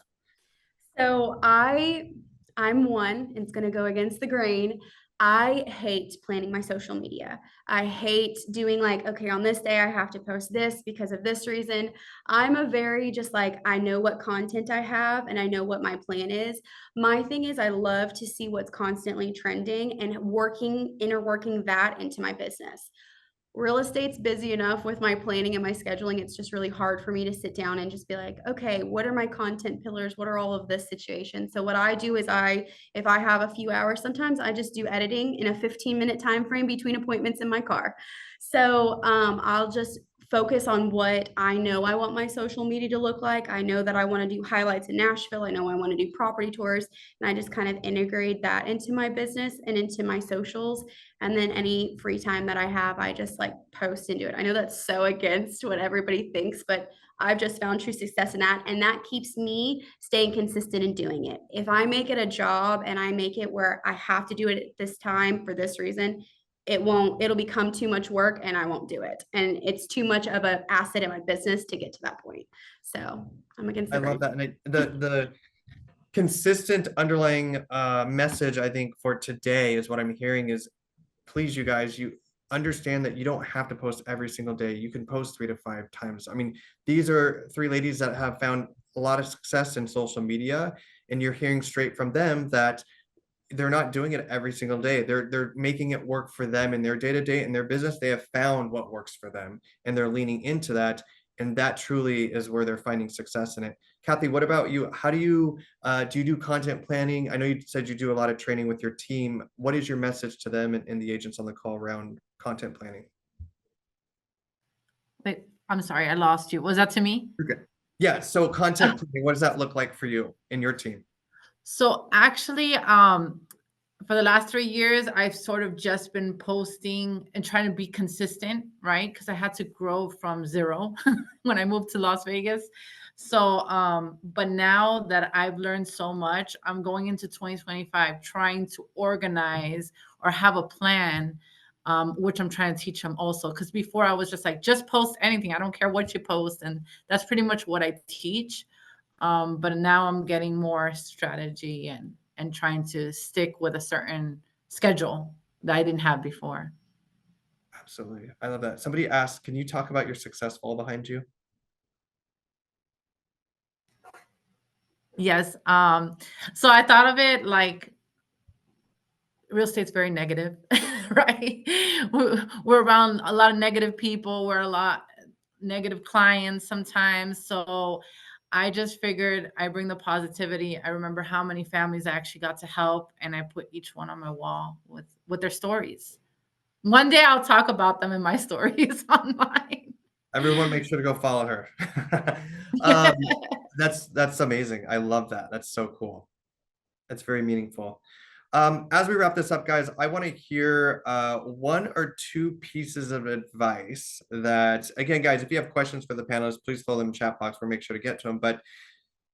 So I'm one, it's gonna go against the grain. I hate planning my social media. I hate doing like, okay, on this day I have to post this because of this reason. I'm a very just like, I know what content I have and I know what my plan is. My thing is I love to see what's constantly trending and interworking that into my business. Real estate's busy enough with my planning and my scheduling. It's just really hard for me to sit down and just be like, okay, what are my content pillars? What are all of this situation? So what I do is if I have a few hours, sometimes I just do editing in a 15-minute time frame between appointments in my car. So I'll just focus on what I know I want my social media to look like. I know that I want to do highlights in Nashville. I know I want to do property tours, and I just kind of integrate that into my business and into my socials. And then any free time that I have, I just like post and do it. I know that's so against what everybody thinks, but I've just found true success in that. And that keeps me staying consistent in doing it. If I make it a job and I make it where I have to do it at this time for this reason, it'll become too much work and I won't do it. And it's too much of an asset in my business to get to that point. So I'm against the I love that. And the consistent underlying message, I think, for today is what I'm hearing is, please, you guys, you understand that you don't have to post every single day. You can post 3 to 5 times. I mean, these are 3 ladies that have found a lot of success in social media, and you're hearing straight from them that they're not doing it every single day. They're making it work for them in their day-to-day in their business. They have found what works for them and they're leaning into that. And that truly is where they're finding success in it. Kathy, what about you? How do you do content planning? I know you said you do a lot of training with your team. What is your message to them and the agents on the call around content planning? Wait, I'm sorry, I lost you. Was that to me? Okay. Yeah. So content planning, what does that look like for you and your team? So actually, for the last 3 years, I've sort of just been posting and trying to be consistent, right? Because I had to grow from zero when I moved to Las Vegas. So, but now that I've learned so much, I'm going into 2025 trying to organize or have a plan, which I'm trying to teach them also. Because before I was just like, just post anything. I don't care what you post. And that's pretty much what I teach. But now I'm getting more strategy and trying to stick with a certain schedule that I didn't have before. Absolutely. I love that. Somebody asked, can you talk about your success wall behind you? Yes. So I thought of it like real estate's very negative, right? We're around a lot of negative people. We're a lot negative clients sometimes. So I just figured I bring the positivity. I remember how many families I actually got to help, and I put each one on my wall with their stories. One day I'll talk about them in my stories online. Everyone make sure to go follow her. um, that's amazing. I love that. That's so cool. That's very meaningful. As we wrap this up, guys, I want to hear one or two pieces of advice that, again, guys, if you have questions for the panelists, please throw them in the chat box. We'll make sure to get to them. But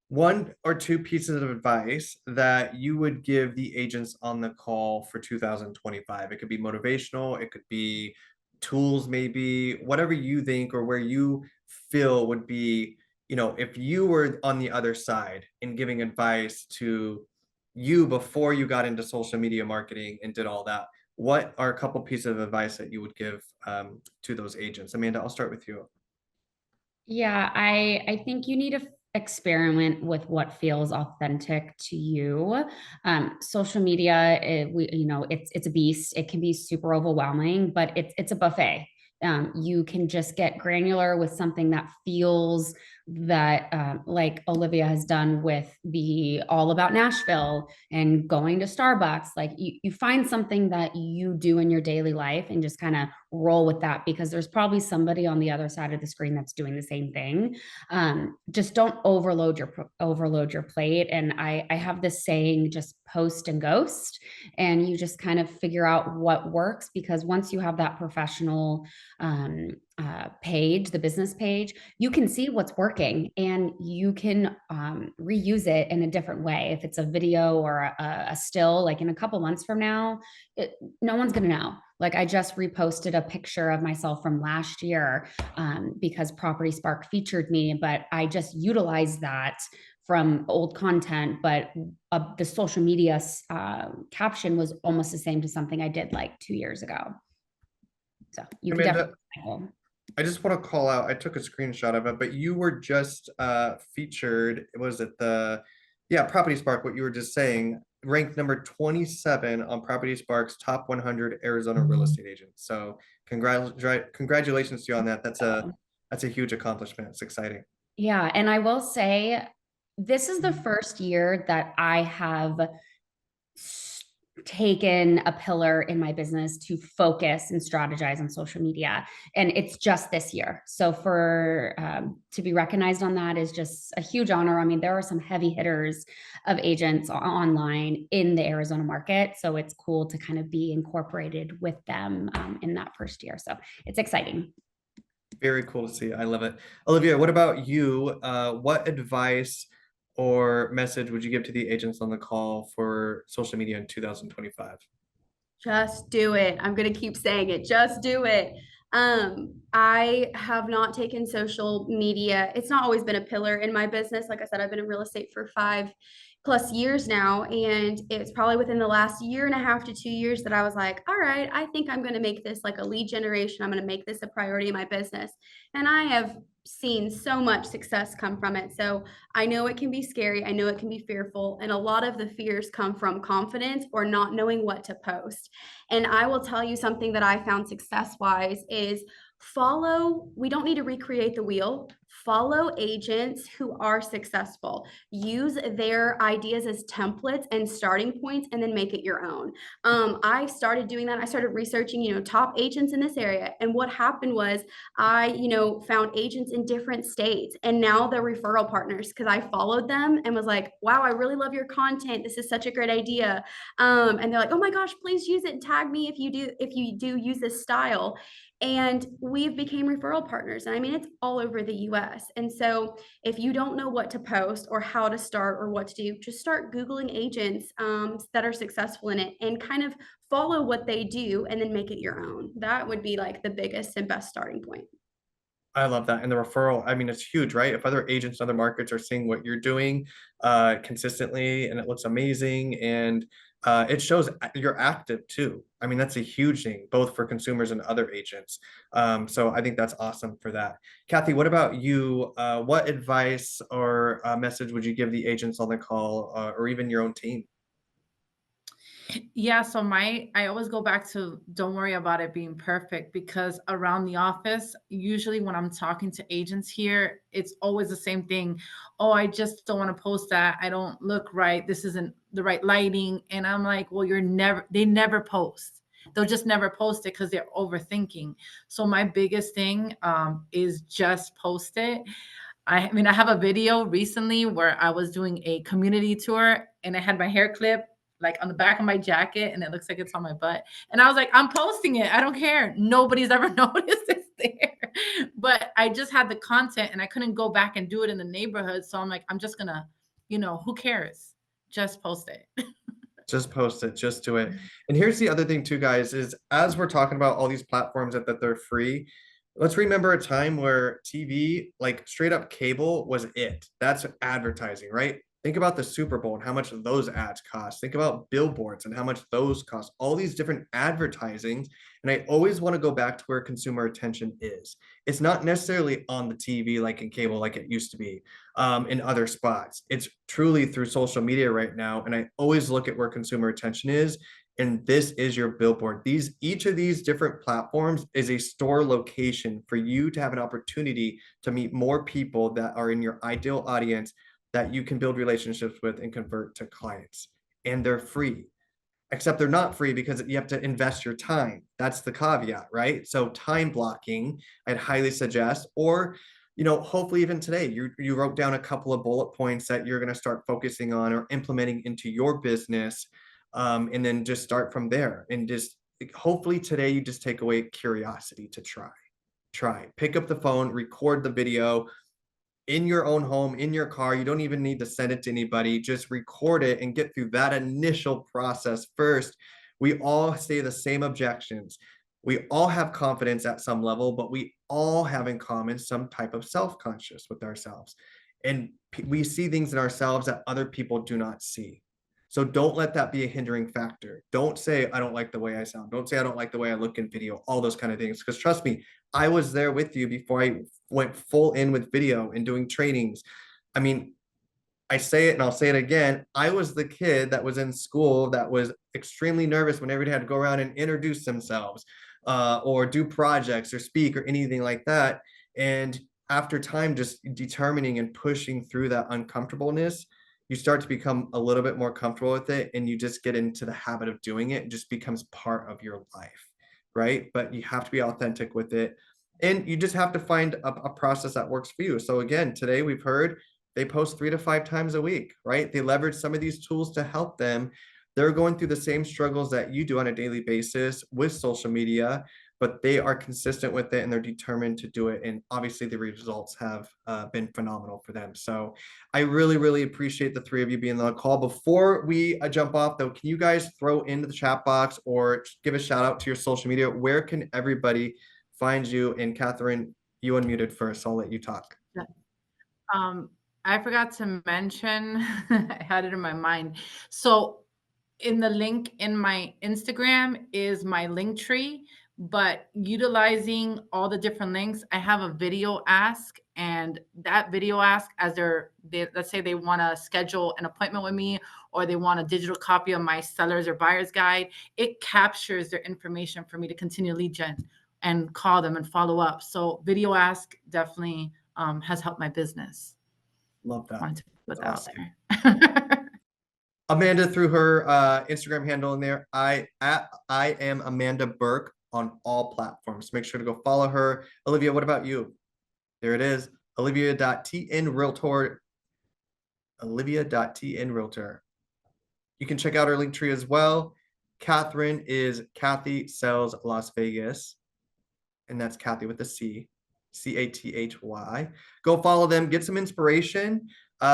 one or two pieces of advice that you would give the agents on the call for 2025. It could be motivational, it could be tools, maybe whatever you think or where you feel would be, if you were on the other side and giving advice to you before you got into social media marketing and did all that. What are a couple pieces of advice that you would give to those agents? Amanda, I'll start with you. Yeah, I think you need to experiment with what feels authentic to you. Social media, it's a beast. It can be super overwhelming, but it's a buffet. You can just get granular with something that feels that like Olivia has done with the All About Nashville and going to Starbucks. Like you find something that you do in your daily life and just kind of roll with that, because there's probably somebody on the other side of the screen that's doing the same thing. Just don't overload your plate. And I have this saying, just post and ghost, and you just kind of figure out what works, because once you have that professional page, the business page, you can see what's working and you can reuse it in a different way. If it's a video or a still, like in a couple months from now, no one's going to know. Like I just reposted a picture of myself from last year because Property Spark featured me, but I just utilized that from old content, but the social media caption was almost the same to something I did like 2 years ago. So you can Amanda, definitely. I just want to call out, I took a screenshot of it, but you were just featured, was it Property Spark, what you were just saying, ranked number 27 on Property Spark's top 100 Arizona real estate agents. So congratulations to you on that. That's a huge accomplishment. It's exciting. Yeah. And I will say, this is the first year that I have taken a pillar in my business to focus and strategize on social media. And it's just this year. So for to be recognized on that is just a huge honor. I mean, there are some heavy hitters of agents online in the Arizona market. So it's cool to kind of be incorporated with them in that first year. So it's exciting. Very cool to see. I love it. Olivia, what about you? What advice or message would you give to the agents on the call for social media in 2025? Just do it. I'm going to keep saying it. Just do it. I have not taken social media. It's not always been a pillar in my business. Like I said, I've been in real estate for 5+ years now. And it's probably within the last 1.5 to 2 years that I was like, all right, I think I'm going to make this like a lead generation. I'm going to make this a priority in my business. And I have seen so much success come from it. So I know it can be scary. I know it can be fearful. And a lot of the fears come from confidence or not knowing what to post. And I will tell you something that I found success wise is we don't need to recreate the wheel. Follow agents who are successful. Use their ideas as templates and starting points and then make it your own. I started doing that. I started researching, top agents in this area. And what happened was I, found agents in different states and now they're referral partners because I followed them and was like, wow, I really love your content. This is such a great idea. And they're like, oh my gosh, please use it and tag me if you do use this style. And we've became referral partners. And I mean, it's all over the US. And so if you don't know what to post or how to start or what to do, just start Googling agents that are successful in it and kind of follow what they do and then make it your own. That would be like the biggest and best starting point. I love that. And the referral, I mean, it's huge, right? If other agents in other markets are seeing what you're doing consistently and it looks amazing and it shows you're active too. I mean, that's a huge thing, both for consumers and other agents. So I think that's awesome for that. Kathy, what about you? What advice or message would you give the agents on the call or even your own team? Yeah, so I always go back to don't worry about it being perfect because around the office, usually when I'm talking to agents here, it's always the same thing. Oh, I just don't want to post that. I don't look right. This isn't the right lighting. And I'm like, well, they never post. They'll just never post it because they're overthinking. So my biggest thing is just post it. I mean, I have a video recently where I was doing a community tour and I had my hair clip like on the back of my jacket and it looks like it's on my butt. And I was like, I'm posting it. I don't care. Nobody's ever noticed it's there. But I just had the content and I couldn't go back and do it in the neighborhood. So I'm like, I'm just gonna, who cares? Just post it. Just post it, just do it. And here's the other thing too, guys, is as we're talking about all these platforms that they're free, let's remember a time where TV, like straight up cable, was it. That's advertising, right? Think about the Super Bowl and how much those ads cost. Think about billboards and how much those cost. All these different advertisings. And I always want to go back to where consumer attention is. It's not necessarily on the TV like in cable, like it used to be in other spots. It's truly through social media right now. And I always look at where consumer attention is. And this is your billboard. Each of these different platforms is a store location for you to have an opportunity to meet more people that are in your ideal audience that you can build relationships with and convert to clients. And they're free, except they're not free because you have to invest your time. That's the caveat, right? So time blocking, I'd highly suggest, or hopefully even today you wrote down a couple of bullet points that you're going to start focusing on or implementing into your business, and then just start from there. And just hopefully today you just take away curiosity to try, pick up the phone, record the video in your own home, in your car. You don't even need to send it to anybody. Just record it and get through that initial process first. We all say the same objections. We all have confidence at some level, but we all have in common some type of self-conscious with ourselves. And we see things in ourselves that other people do not see. So don't let that be a hindering factor. Don't say, I don't like the way I sound. Don't say, I don't like the way I look in video, all those kind of things. Because trust me, I was there with you before I went full in with video and doing trainings. I mean, I say it and I'll say it again. I was the kid that was in school that was extremely nervous whenever they had to go around and introduce themselves or do projects or speak or anything like that. And after time, just determining and pushing through that uncomfortableness, you start to become a little bit more comfortable with it and you just get into the habit of doing it. It just becomes part of your life, right? But you have to be authentic with it. And you just have to find a process that works for you. So again, today we've heard they post 3 to 5 times a week, right? They leverage some of these tools to help them. They're going through the same struggles that you do on a daily basis with social media, but they are consistent with it and they're determined to do it. And obviously the results have been phenomenal for them. So I really, really appreciate the 3 of you being on the call. Before we jump off though, can you guys throw into the chat box or give a shout out to your social media? Where can everybody find you? And Catherine, you unmuted first, so I'll let you talk. I forgot to mention, I had it in my mind. So in the link in my Instagram is my link tree but utilizing all the different links, I have a video ask, and that video ask, as let's say they want to schedule an appointment with me, or they want a digital copy of my seller's or buyer's guide, it captures their information for me to continue lead gen and call them and follow up. So video ask definitely has helped my business. Love that. Wanted to put that out Awesome. there. Amanda threw her Instagram handle in there. I am Amanda Burke on all platforms. Make sure to go follow her. Olivia, what about you? There it is. Olivia.tnrealtor. Olivia.tnrealtor. You can check out her link tree as well. Catherine is Kathy Sells Las Vegas. And that's Kathy with a C. Cathy. Go follow them, get some inspiration,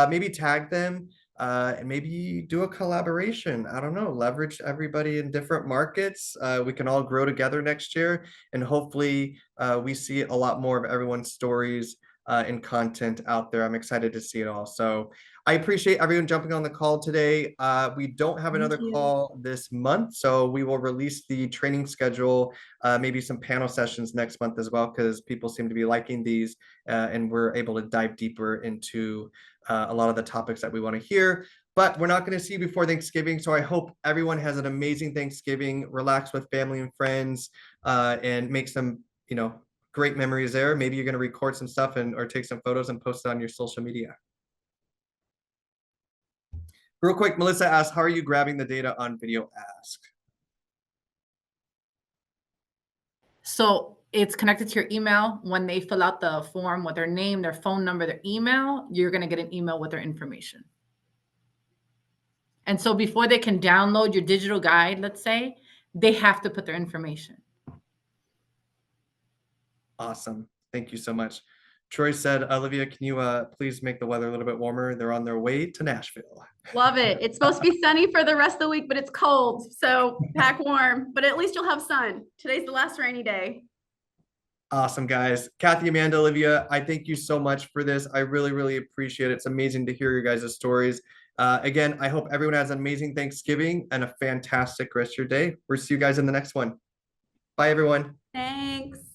maybe tag them, and maybe do a collaboration. I don't know, leverage everybody in different markets. We can all grow together next year, and hopefully we see a lot more of everyone's stories and content out there. I'm excited to see it all. So I appreciate everyone jumping on the call today. We don't have another you. call this month, so we will release the training schedule, maybe some panel sessions next month as well, because people seem to be liking these, and we're able to dive deeper into a lot of the topics that we want to hear. But we're not going to see you before Thanksgiving, so I hope everyone has an amazing Thanksgiving, relax with family and friends, and make some, great memories there. Maybe you're going to record some stuff or take some photos and post it on your social media. Real quick, Melissa asked, how are you grabbing the data on Video Ask? So it's connected to your email. When they fill out the form with their name, their phone number, their email, you're going to get an email with their information. And so before they can download your digital guide, let's say, they have to put their information. Awesome. Thank you so much. Troy said, Olivia, can you please make the weather a little bit warmer? They're on their way to Nashville. Love it. It's supposed to be sunny for the rest of the week, but it's cold. So pack warm, but at least you'll have sun. Today's the last rainy day. Awesome, guys. Kathy, Amanda, Olivia, I thank you so much for this. I really, really appreciate it. It's amazing to hear your guys' stories. Again, I hope everyone has an amazing Thanksgiving and a fantastic rest of your day. We'll see you guys in the next one. Bye, everyone. Thanks.